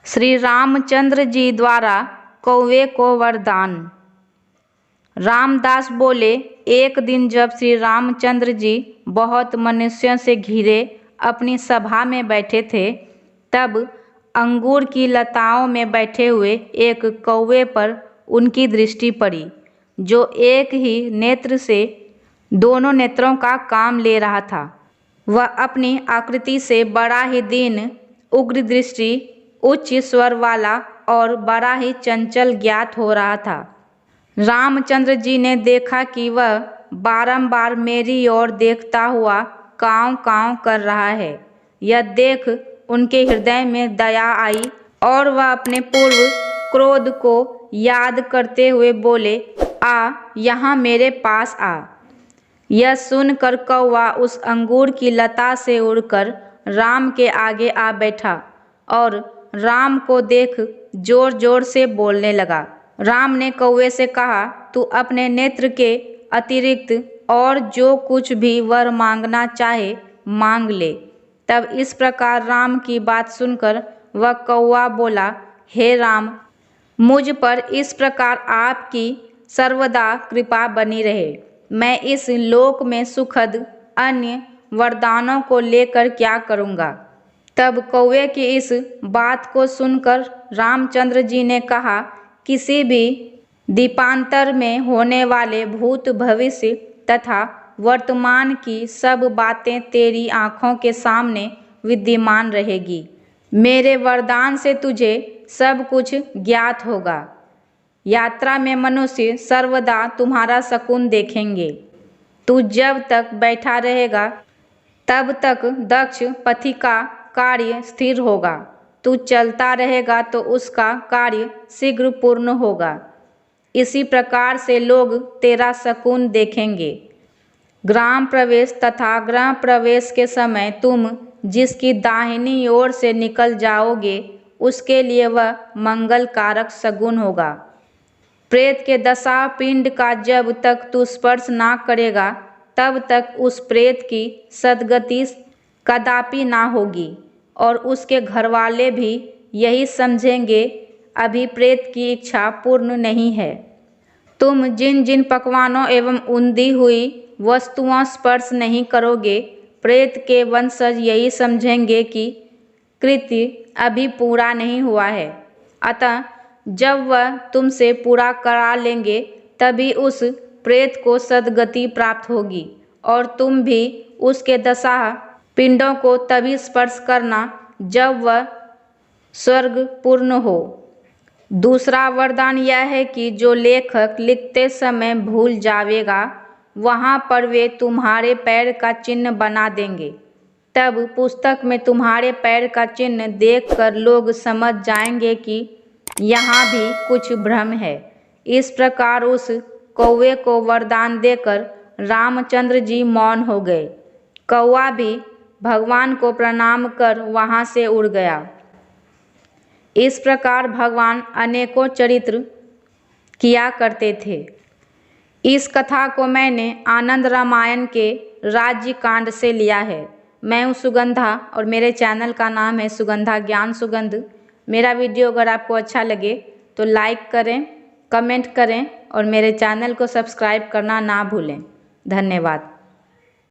श्री रामचंद्र जी द्वारा कौवे को वरदान। रामदास बोले, एक दिन जब श्री रामचंद्र जी बहुत मनुष्यों से घिरे अपनी सभा में बैठे थे, तब अंगूर की लताओं में बैठे हुए एक कौवे पर उनकी दृष्टि पड़ी, जो एक ही नेत्र से दोनों नेत्रों का काम ले रहा था। वह अपनी आकृति से बड़ा ही दीन, उग्र दृष्टि, उच्च स्वर वाला और बड़ा ही चंचल ज्ञात हो रहा था। रामचंद्र जी ने देखा कि वह बारंबार मेरी ओर देखता हुआ काँव काँव कर रहा है। यह देख उनके हृदय में दया आई और वह अपने पूर्व क्रोध को याद करते हुए बोले, आ यहाँ मेरे पास आ। यह सुनकर कौवा उस अंगूर की लता से उड़कर राम के आगे आ बैठा और राम को देख जोर जोर से बोलने लगा। राम ने कौवे से कहा, तू अपने नेत्र के अतिरिक्त और जो कुछ भी वर मांगना चाहे मांग ले। तब इस प्रकार राम की बात सुनकर वह कौवा बोला, हे राम, मुझ पर इस प्रकार आपकी सर्वदा कृपा बनी रहे। मैं इस लोक में सुखद अन्य वरदानों को लेकर क्या करूँगा। तब कौवे की इस बात को सुनकर रामचंद्र जी ने कहा, किसी भी दीपांतर में होने वाले भूत भविष्य तथा वर्तमान की सब बातें तेरी आँखों के सामने विद्यमान रहेगी। मेरे वरदान से तुझे सब कुछ ज्ञात होगा। यात्रा में मनुष्य सर्वदा तुम्हारा शकुन देखेंगे। तू जब तक बैठा रहेगा तब तक दक्ष पथि का कार्य स्थिर होगा। तू चलता रहेगा तो उसका कार्य शीघ्र पूर्ण होगा। इसी प्रकार से लोग तेरा शकुन देखेंगे। ग्राम प्रवेश तथा गृह प्रवेश के समय तुम जिसकी दाहिनी ओर से निकल जाओगे, उसके लिए वह मंगल कारक शगुन होगा। प्रेत के दशा पिंड का जब तक तू स्पर्श ना करेगा, तब तक उस प्रेत की सद्गति कदापि ना होगी और उसके घरवाले भी यही समझेंगे, अभी प्रेत की इच्छा पूर्ण नहीं है। तुम जिन जिन पकवानों एवं उंधी हुई वस्तुओं स्पर्श नहीं करोगे, प्रेत के वंशज यही समझेंगे कि कृत्य अभी पूरा नहीं हुआ है। अतः जब वह तुमसे पूरा करा लेंगे, तभी उस प्रेत को सद्गति प्राप्त होगी और तुम भी उसके दशा पिंडों को तभी स्पर्श करना जब वह स्वर्ग पूर्ण हो। दूसरा वरदान यह है कि जो लेखक लिखते समय भूल जावेगा, वहाँ पर वे तुम्हारे पैर का चिन्ह बना देंगे। तब पुस्तक में तुम्हारे पैर का चिन्ह देखकर लोग समझ जाएंगे कि यहाँ भी कुछ भ्रम है। इस प्रकार उस कौवे को वरदान देकर रामचंद्र जी मौन हो गए। कौवा भी भगवान को प्रणाम कर वहाँ से उड़ गया। इस प्रकार भगवान अनेकों चरित्र किया करते थे। इस कथा को मैंने आनंद रामायण के राज्य कांड से लिया है। मैं हूँ सुगंधा और मेरे चैनल का नाम है सुगंधा ज्ञान सुगंध। मेरा वीडियो अगर आपको अच्छा लगे तो लाइक करें, कमेंट करें और मेरे चैनल को सब्सक्राइब करना ना भूलें। धन्यवाद।